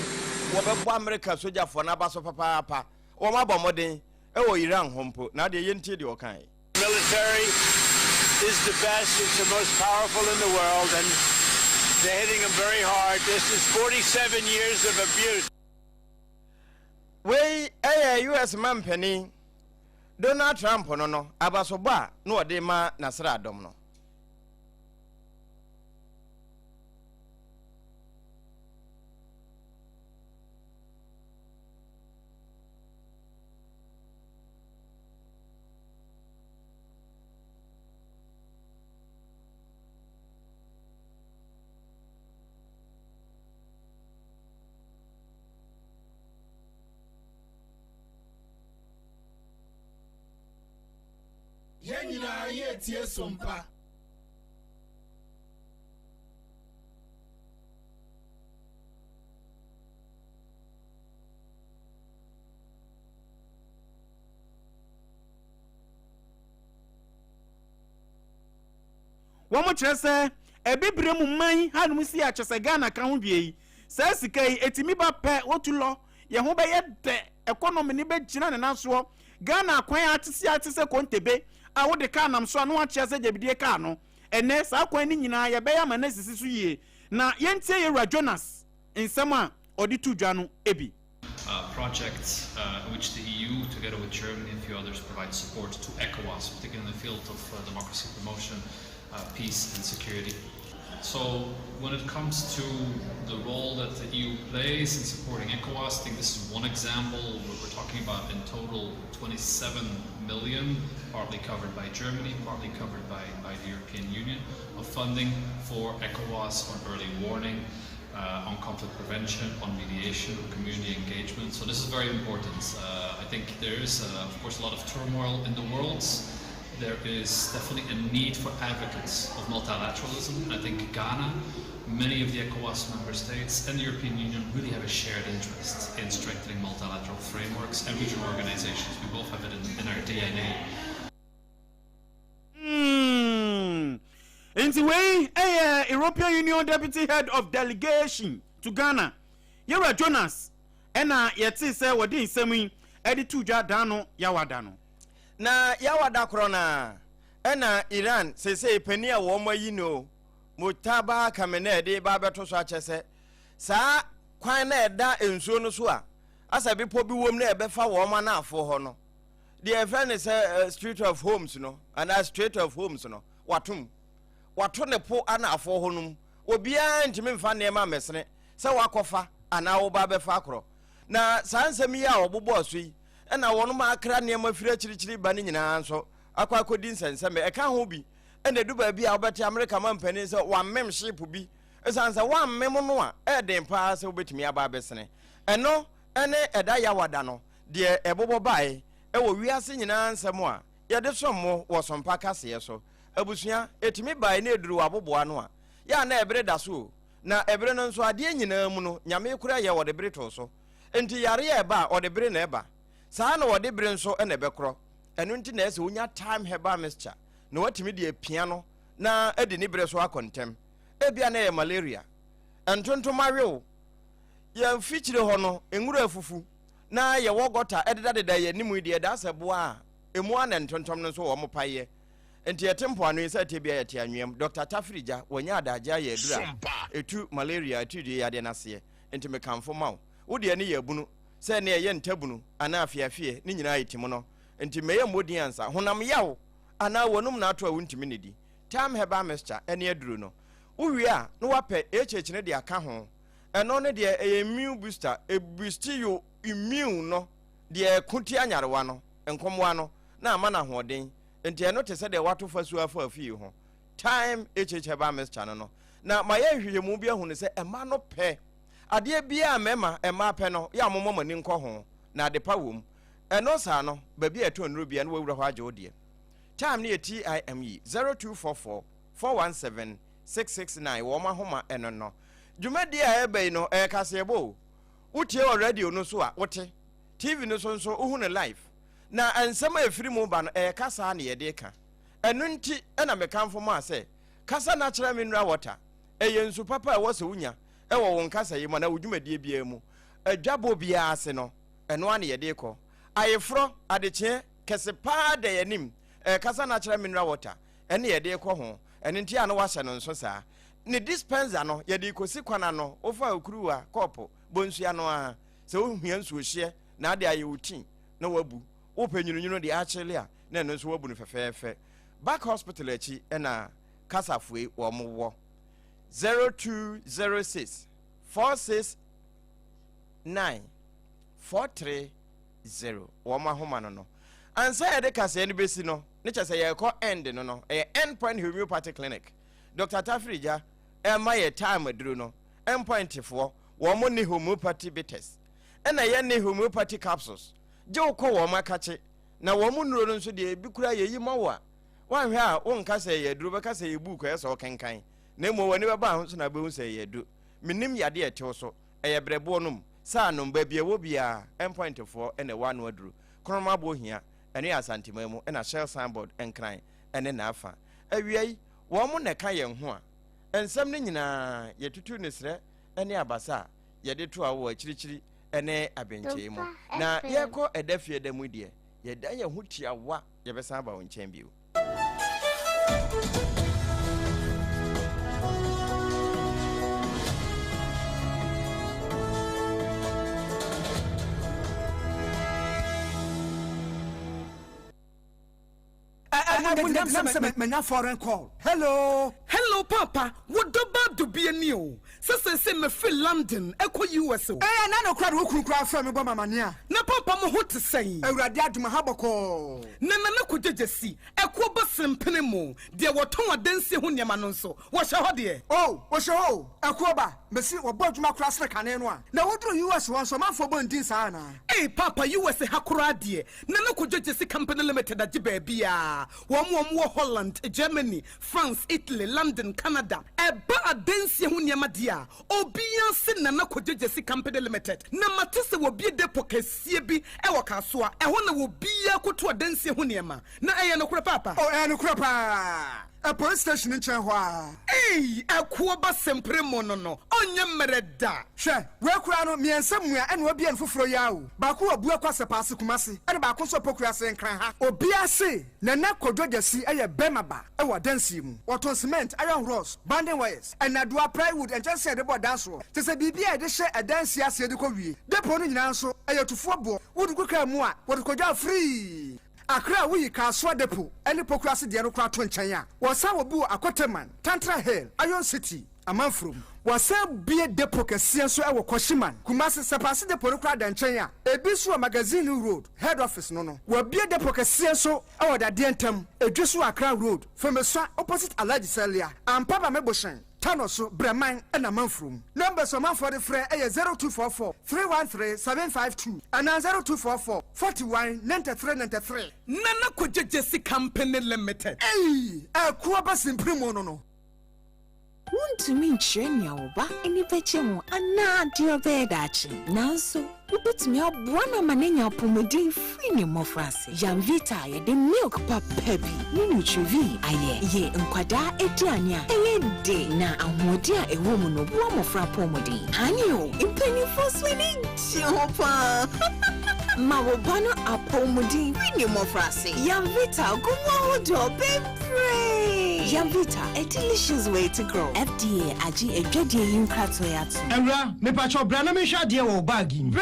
wo bebo America soja fo na baso papa wo ma bomoden e wo Iran hompo na de yenti de okan military is the best, it's the most powerful in the world, and they're hitting them very hard. This is 47 years of abuse. We US man penny Donald Trump no abasoba no de ma nasra adom no Yenina yetie Sompa. Womo kyerɛ sɛ ebibre mu man hanum si a chese Ghana kan ho wie sa sika yi etimi ba pe otulo ye ho be ye de economy ni be gina ne naso Ghana kwan atese kontebe a wo de ka nam so no a chese jebidie ka no ene sa kwan ni nyina ye be ya ma na sisi so yie na yentie ye Jonas nsema odi tudwa no ebi projects which the EU, together with Germany and a few others, provide support to ECOWAS, particularly in the field of democracy promotion, peace and security. So when it comes to the role that the EU plays in supporting ECOWAS, I think this is one example where we're talking about in total 27 million, partly covered by Germany, partly covered by the European Union, of funding for ECOWAS on early warning, on conflict prevention, on mediation, on community engagement. So this is very important. I think there is, of course, a lot of turmoil in the world. There is definitely a need for advocates of multilateralism. And I think Ghana, many of the ECOWAS member states and the European Union really have a shared interest in strengthening multilateral frameworks and regional organizations. We both have it in our DNA. In the way, European Union Deputy Head of Delegation to Ghana, Yera Jonas, and yeti say wadi semi editu dano yawadano. Na yawada krona, ena Iran se penia woma yino, mutaba kamene de babeto so achese. Sa kwan na eda ensuo no so a, asabi po bi wom na ebefa woma na afo ho no. The friend is Street of Homes no, and a Street of Homes no, watum. Wato ne po ana afo honum obia ntimi mfa ne ma mesene se wakofa ana wo ba befa akro na sansem yi a obobo so yi na wono ma akra ne ma fira chirichiri ba ne nyina nso akwa akodi nsenseme e ka ho bi ene du ba bi a obeti America man pani se wa mem ship bi esansa wa mem no a e den pa se obetimi aba besene eno ene eda ya wada no de ebobo bae e wo wiase nyina nsem a ye de sommo wo sompa kase so abusua etimi bai na eduru aboboa no a ya na ebre da so na ebre no nso ade nyina mu no nyame kura ye wode bre to so enti yare ya ba ode bre na eba saa na wode bre nso na ebekro enu nti na ese onya time heba mixture na watimi de apia no na edi ni bre so akontem ebia na ye malaria entontomawe ye fichire ho no enwura afufu na ye wogota ededa ye nimu de da aseboa emu ana entontom no so wo mopaye enti etempo anu isa tebia yete anwem Dr. Tafrija wonya adaja ye dura etu malaria etu de yade nase enti mekamfo mawo wo de ne yabunu se ne ye ntabunu ana afiafie ni nyina yetimu no enti meye modin ansa honam yawo ana wonum na ato awuntimi ne di time heba mixture ene aduru no uwie a no wape echechine de aka ho eno ne de immune booster e boost you immune no de kuti anyarewa no enkomwa no na amana hoden enti eno te se de wato fasu afa afi ho time hhba mixture no na maye hwehemu bia hu ne se ema no pe ade bia mema ema pe no ya momoma ni nko ho na de pa wom eno sa no ba bia to nro bia no wawura ho age odie time ne TIME 0244 417 669 wo ma homa eno no dwumadi a ebe no e kasebo utie o radio no so a wote TV no so uhu ne live na ansama efiri mu ba no kasa na ye de ka enu nti na mekamfo ma se kasa natural mineral water yensu papa e wo se unya e wo won kasa yi ma na wudwumadie bia mu adwabo bia ase no eno ana ye de ko ayefro adeche kese pa de yanim kasa natural mineral water ene ye de ko ho ene nti ana wa hye no nso saa ne dispenser no ye de kosi kwana no ofa okuruwa kopo bonsu ano a se ohua nsu ohye na ade aye utin na wabu openyunyunu de achele a na no nso wabu no fefefe back hospital achi na kasafue wo mo 0206 469 430 wo ma homa no ansa ya de kase ni besi no ne chese ye ko end no no endpoint homeopathy clinic Dr. Tafrija ma ye time aduru no endpoint fo wo mo ni homeopathy bitters na ye ni homeopathy capsules je ko wo makache na wo mo nuro nso de bi kura ye yi mawa wan hwe a won kasa ye duru be kasa ye book ye so kenkan na mo wani be ba ho so na be hu se ye du minim yade ye tew so ye brebo num sa no ba bia wo bia endpoint fo na wanu aduru kroma bo hia ene asantima mu na shell signboard enkran ene na afa awiai wo mo ne ka ye ho a ensem ne nyina yetutu ne sre ene abasa yede to awo akirichiri ene abenche mu na yeko edafie da mu de yeda ye hutiawa yebesa ba won chen biu My foreign call. Hello, Papa. What about to be a new? Say me feel London, echo US. No crowd who cry from me, Mania. Na Papa, mo what to say? I read that to my habako. Nana could just see a quobus and penemo. There were Tonga dancing when Yamanonso. What's your idea? Oh, what's your hole? A quoba, Messi or Bodma Cross like an one. Now, what do US want some for Bondisana? Hey, Papa, US a Hakuradi. Nana could just see Company Limited at Jibebia. One more Holland, Germany, France, Italy, London, Canada. A bar dancing when Yamadia. Obia sin na Jesse Company Limited. Na matese will be a depoke CB, Ewa Kaswa, and one will be a kutu dancing Hunyama. Na ayano crapa. Oh, ano crapa. A police station in Chanhua. Hey, a quaba sempre monono. Onya mereda. She, where crano me and somewhere and will be in Fufroyao. Baku a Buakwasa Pasukumasi, and Bakuso Pokrasa and Kranha. Obia say, Nana Jesse a Bemaba, Ewa dancing. What was cement, iron rods, banding wires, and Nadua plywood and just said about dance roll. To say BB, they share a dance yes, the Kobe. The pony in answer, I to football, would go come more, what could you free? Akra we ka so depo ene pokrasi de no kra to nkyanya wasa wobu akoteman Tantra Hill Iron City amanfrom wasa bie depo kese so e wo Koshiman Kumasi sepase depo no kra da nkyanya ebisu magazine road head office no wa bie depo kese so e wo da de ntam edwesu Akra road famesa opposite Alhaji Salia ampaba meboshen Tanoso Breman and Amanfrum. Numbers of man for the fray 0244 313 752 and 0244 41 93 93. Nana Koja Jesse Company Limited. Hey, a Kuabas in Primono. Want to mean Chenyaoba any vetchemo and not your bed action. Now so. Ubet me up one manenya pomodin free ni mofrase. Jamvita ye de milk pa pebi. Ni nutrivi aye ye nkwada ediania. Eye de na ahodia ewo mu no bua mofra pomodin. Hanyo impeni for swini chopa. Mawobano apomodin free ni mofrase. Jamvita go wodo bebre. Jamvita, a delicious way to grow. FDA agi ejwadie yinkratoyatu. Emra, me pacho brana me hwa de wo bagi.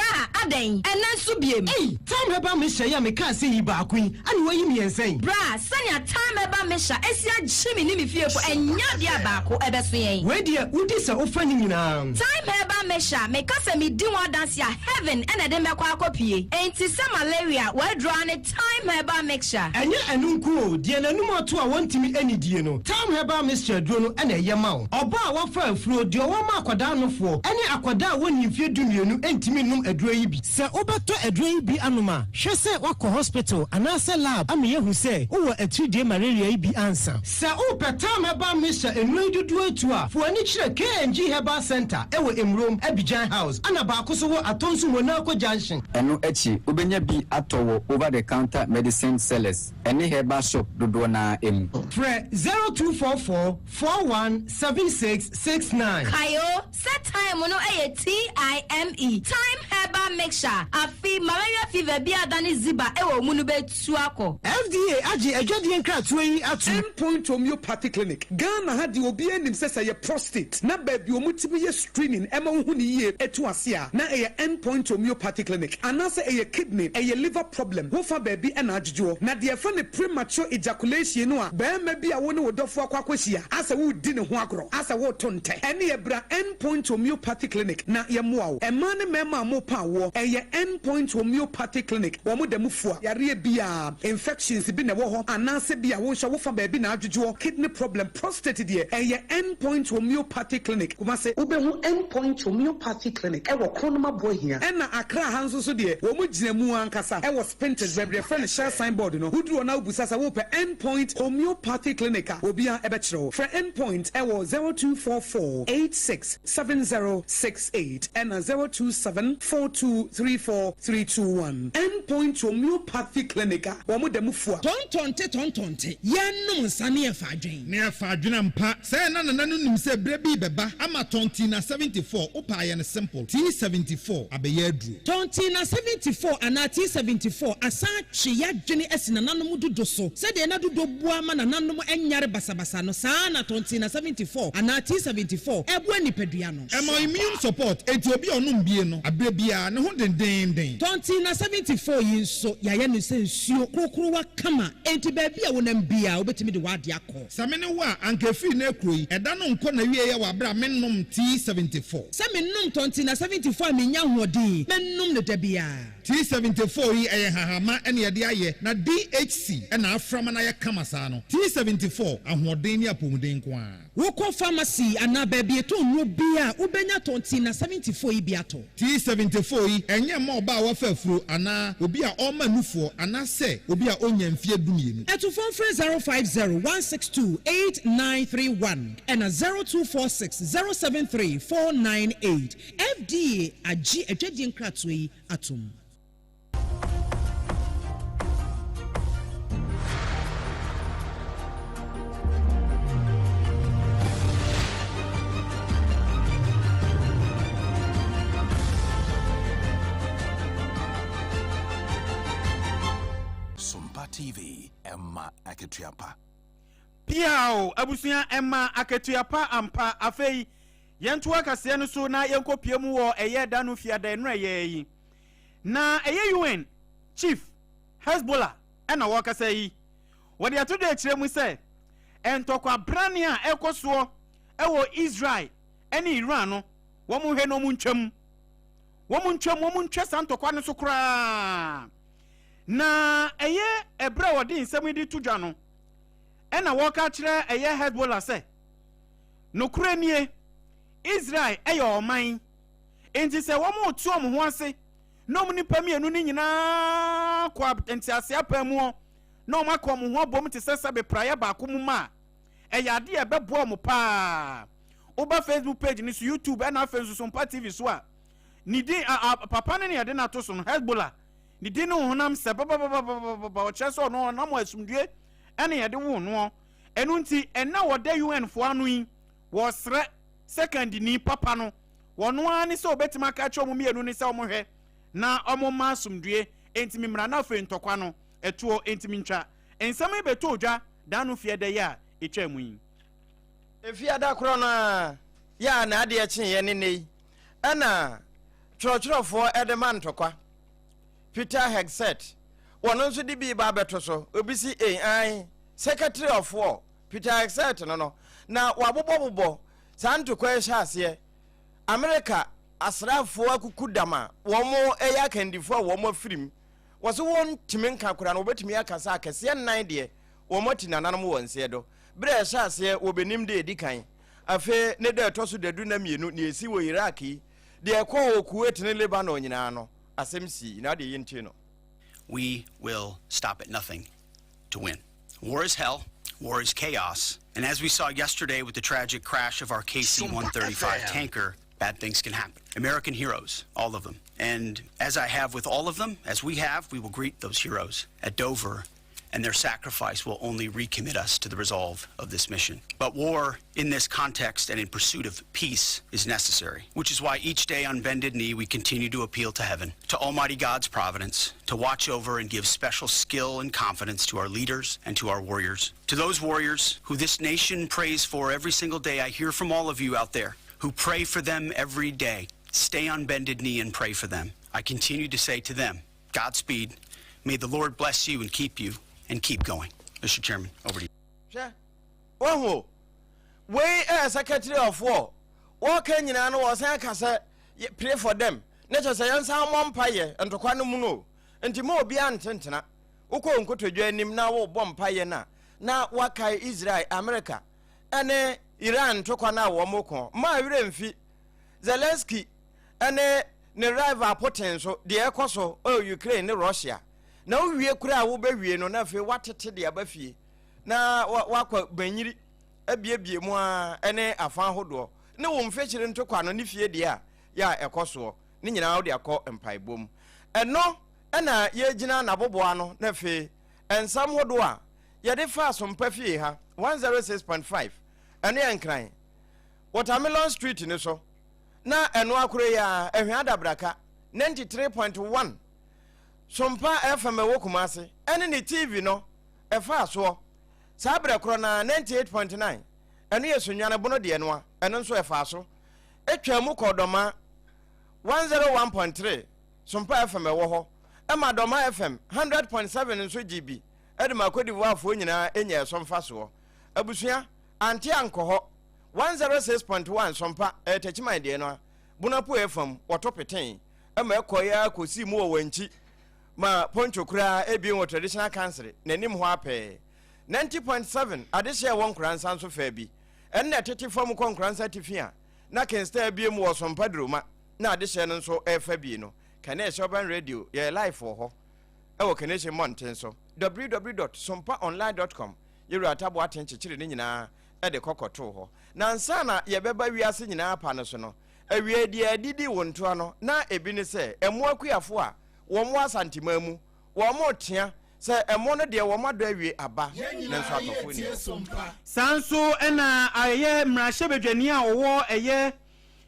Aden ena so biem hey time heba me hye ya me ka se yi ba kwin ani wayi me ensen bra sanya time heba me hye esi agye me ni me fie po enya de abaako ebeso yen we de udi se ofani nyina time heba me hye me ka se me di one dance ya heaven ena de mekwa akopie enti se malaria we draw ne time heba mixture enya enu nku o de nanum ato a wontimi anidie no time heba mixture duro no ena ye ma wo oba a wafa afuro de o ma akwada nofo ene akwada woni fie dumienu entimi num aduro yi bi se obato aduro yi bi anoma hwe se wako hospital anase lab am ye hu se wo atudie malaria yi bi ansa se o petam heba mixture enu dudu atu a fo ani kire KNG Herbal Center ewo Emrom Abidjan House ana ba ko so wo atonsu Monaco Junction eno echi obenya bi atowo over the counter medicine sellers any herbal shop dodo na em Fre 0244 417669 Kayo set time no TIME time herbal mixture afi malaria fever bi adani ziba ewo munu betu akọ FDA agi adwadie nkratoa yi atu Endpoint Homeopathy Clinic Ghana ha di obi anim sesa ye prostate na ba bi omutimi ye screening ema hu ni ye etu ase a na ye Endpoint Homeopathy Clinic anase ye kidney ye liver problem wo fa ba bi na adwodwo na de fa ne premature ejaculation no a ba ma bi a wo ne wodofo akwakohia asa wo di ne ho agro asa wo tonte ene ye bra Endpoint Homeopathy Clinic na ye moa wo ema ne mema mo pa wo ye Endpoint Homeopathy Clinic wo mo dem fua yare bia infections bi na wo ho anase bia wo hwa wo fa ba bi na adwodwo kidney problem prostate de ye Endpoint Homeopathy Clinic kuma se ubehu Endpoint Homeopathy Clinic e wo kronoma bohia e na Akra hanso so de wo mo ginamu ankasa e wo spintex bebre friend share signboard no huduro na ubusasa wo pe Endpoint Homeopathy homeopathy clinic obia ebetro for endpoint ewo 0244867068 and 0274234321 endpoint homeopathy clinic womo demufua tontonte yenum nsane efadwen ne efadwen ampa say na nanu nim se brebi beba ama tontina 74 opa ye ne simple T74 abeye adru tontina 74 ana T74 asa hwe dwene esina nanom dodo so se de na dodo bua ma na nanom enyare basabasa no saa na tontina 74 ana T74 ebu anipadua no emo immune support enti obi onum bie no abrebia ne ho dendenden tontina 74 yinso yaye no se nsuo krokrowa kama enti baabi a wonam bia obetimi de wade akọ samene wa ankefi na ekroyi eda no nko na wie ye wa bra mennom T74 se mennom tontina 74 menya hoɔden mennom ne da bia T74 yi eye hahama ene ye de aye na DHC ena aframa na ye kama saa no T74 ahoɔden ne apomuden ko a wokɔ pharmacy ana baabi eto nwo bia ubenya tontina 74 yi biato T74 yi enye ma oba wa fafuro ana obi a ɔma nufuo ana se obi a onya mfie dumienu eto phone 05016289931 and 02460734998 FDA agi adwadi nkrato yi atom TV Emma Aketuapa Piao abusuya Emma Aketuapa ampa afei yentu akase no so na yenkopie mu wo eye da no fiada no yi na eye UN chief Hezbollah na wo kase yi wode atodo akire mu se entokwa brane a ekoso ewo Israel ene Iran no wo mu hwe no mu ntwam wo mu ntwa santokwa no so kura na eye ebra wodi nsem di tudwa no ena woka kire eye Hezbollah se no kure nie Israel eye oman enti se wo mu tu om ho ase no mu nipa mienu ni nyina kwa enti ase apamu no makọ mo ho bom te sesa be praye ba ko mu ma eye ade e bebo mo pa oba Facebook page ni so YouTube ena Facebook Sompa TV so a ni di papa ne ade na to so Hezbollah ni di no honam se baba o cheso no na mo asumdue ene ye de wo no enu nti ena wode UN fo anu yi wo sre second ni papa no wono ani se obetima ka cho mo mienu ni se omo hwe na omo ma asumdue enti mimra na fe ntokwa no etuo enti mintwa ensam beto odwa da no fie de ya etwa mu yi efiada kro na ya na ade eche ye ne nei ana chorofo edeman ntokwa Peter Hegset wono nso di bi ba beto so obisi AI Secretary of War Peter Hegset no na wabobobobo santokwa ehase America asrafo akukudama womo eya kandifo womo firim waso won timenka kura no obetimi akasa akase nan de womo tinananom wonse do bre ehase wobenim de edikan afe ne de toso de du na mienu ne esi wo Iraq de ekọ Kuwait ne Lebanon nyina no asemsi na de yenti no. We will stop at nothing to win. War is hell, war is chaos, and as we saw yesterday with the tragic crash of our KC-135 tanker, bad things can happen. American heroes, all of them. And as I have with all of them, as we have, we will greet those heroes at Dover, and their sacrifice will only recommit us to the resolve of this mission. But war in this context and in pursuit of peace is necessary, which is why each day on bended knee we continue to appeal to heaven, to Almighty God's providence, to watch over and give special skill and confidence to our leaders and to our warriors. To those warriors who this nation prays for every single day, I hear from all of you out there who pray for them every day. Stay on bended knee and pray for them. I continue to say to them, Godspeed. May the Lord bless you and keep you. And keep going. Mr. Chairman, over to you. Sure. Oh, we as Secretary of War. What can you know was I pray for them. Nature say, I'm vampire and to Quanamuno. And Timo beyond Tentana. Oko unko to join him now, vampire na. Now, what kai Israel, America. And Iran took on our Womoko. My renfi Zelensky and ne rival potential, the Ekoso, Ukraine, Russia. Now we kura wo be wie no na fe watete de abafie na wakwa banyiri abiebie mu a ene afa hodo ne wo mfechire ntokwa no ne fie dia ya ekoso ne nyina wo de akọ empaibom eno na ye gina na boboa no na fe ensam hodo a ye de fa Sompa fie ha 106.5 ene enkran Watermelon Street ni so na eno akure ya ehwe adabraka 93.1 Sompa FM wo Kumase ene ni TV no efa so sabre kro na 98.9 eno yesunwane bono de eno a eno nso efa so etwa mu kodoma 101.3 Sompa FM wo ho ema doma FM 100.7 nso GB ede makodi wafo nyina enya esomfa so abusua anti ankoho 106.1 Sompa etachima de eno a bunapo FM wotopeten ema ekoya kosi mu wanchi ma poncho kura ebi wo traditional council nanim ho ape 90.7 adehye won kransa nso fa bi enne tete fam kon kransa tifia na kensta bi mu wo Sompa droma na adehye no nso efa bi no kana Urban Radio ye live for ho ewo kanehye mountain so www.sompaonline.com yeru atabo atenchechire ni nyina ede kokoto ho na nsa na ye beba wiase nyina pa no so no awie die adidi wonto ano na ebi ne se emu akuafo a wo mo asantimamu wo mo tia se emu no de wo mado awie aba na nso atofo ni sanso ena aye mrahye a owo eye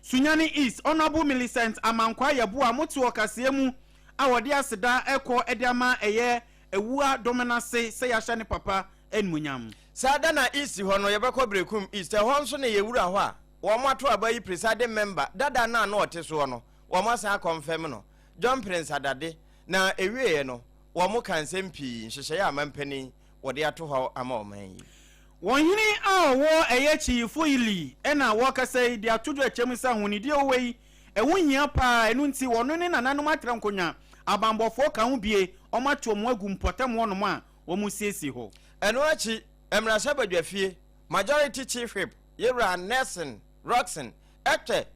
Sunyani East Honorable Millicent Amankwa Yabu a motu okase mu a wode aseda ekọ ediama eye ewua dominance se ya hye ne papa enmunyam sada na East ho no yebekọ brekum East ho nso ne yewura ho a wo mato abayi presiding member dada na na ote so no wo masa confirm no John Prince Adade na ewie no wo mo kansem pi nhyehyɛ ya mampani wode ato ho ama oman yi wonhini a wo eye chiefo ili ena wo kasai dia tudu echem sa hunidi owei ewunyia pa enu nti wono ne nananom atra nkonya abambofo ka ho bie omatu omo agum potem wonom a wo mu siesi ho eno achi emrasha badwafie majority chief whip yera Nelson Roxon ete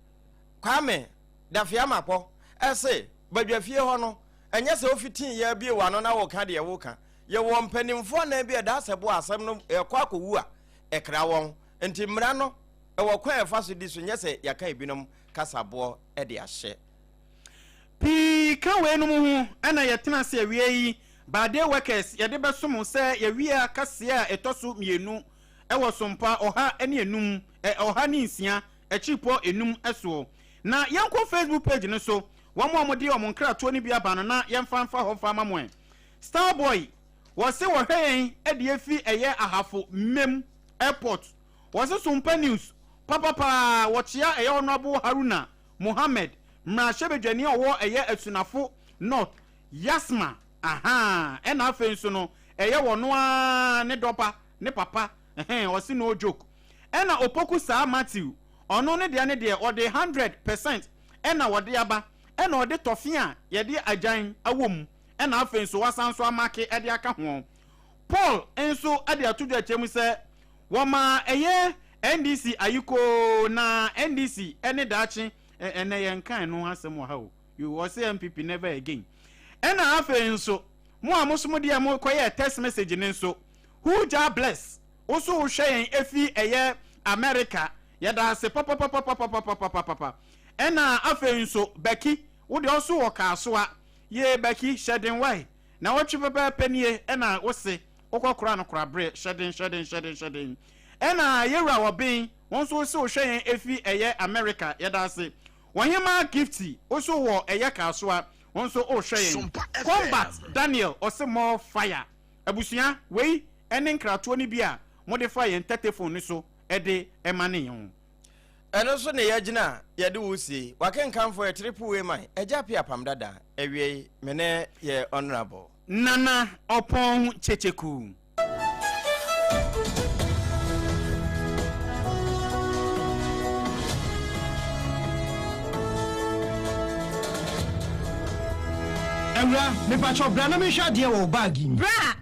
Kwame Dafiamapo ese badwafie ho no enye se ofitin ya bie wano na wo ka de wo ka ye wo mpanimfo na bia da asebo asem no ekwa kowu a ekra won enti mra no ewo kwa efa so di so nyese yaka ebinom kasabo e de ahye pi ka we no mu ana yetena se awie yi bade workers ye de besom se ye wie akase a etoso mienu ewo Sompa oha ene enum oha ni nsia echipo enum eso na yanko Facebook page no so wamo de omonkra ni bia bana na yemfanfa ho fa mamwe Starboy wose wo hwen ede afi eye ahafo mem airport wose Sompa news papa wochia eye Honorable Haruna Mohammed mrahye owo eye asunafo north Yasma ena afenso no eye wono a ne dopa ne papa wose no joke ena opoku sa Matthew ono ne de ode 100% ena wode aba ena ode tofia ye de ajan awom ena afenso wasanso amake ede aka ho Paul enso ade atudu achemu se woma eye NDC ayuko na NDC ene dachi ene yenkan no asem wa ha you was MPP never again ena afenso mo amosomo de mo koye text message ne nso who ja bless oso wo hwen efi eye America yada se papa ena afenso Becky wo de oso wo ka so a ye Becky shedding why na wo twe penie ena wo se okokora no kora bre shedding ena yewra wo bin won so se wo hwen efi eye America yada se wonyema gifty oso wo eye ka so a won so o hwen combat Daniel osemo fire abusuya wei ene nkrato ni bia modify en telephone ni so ede emane yon eno so ne yagina yede wusi wakenkan for a triple way man eja pia Apam Dadaa ewie mene ye honorable Nana Oppong Kyekyeku Emra me pacho bra na me hwa de wo bag bra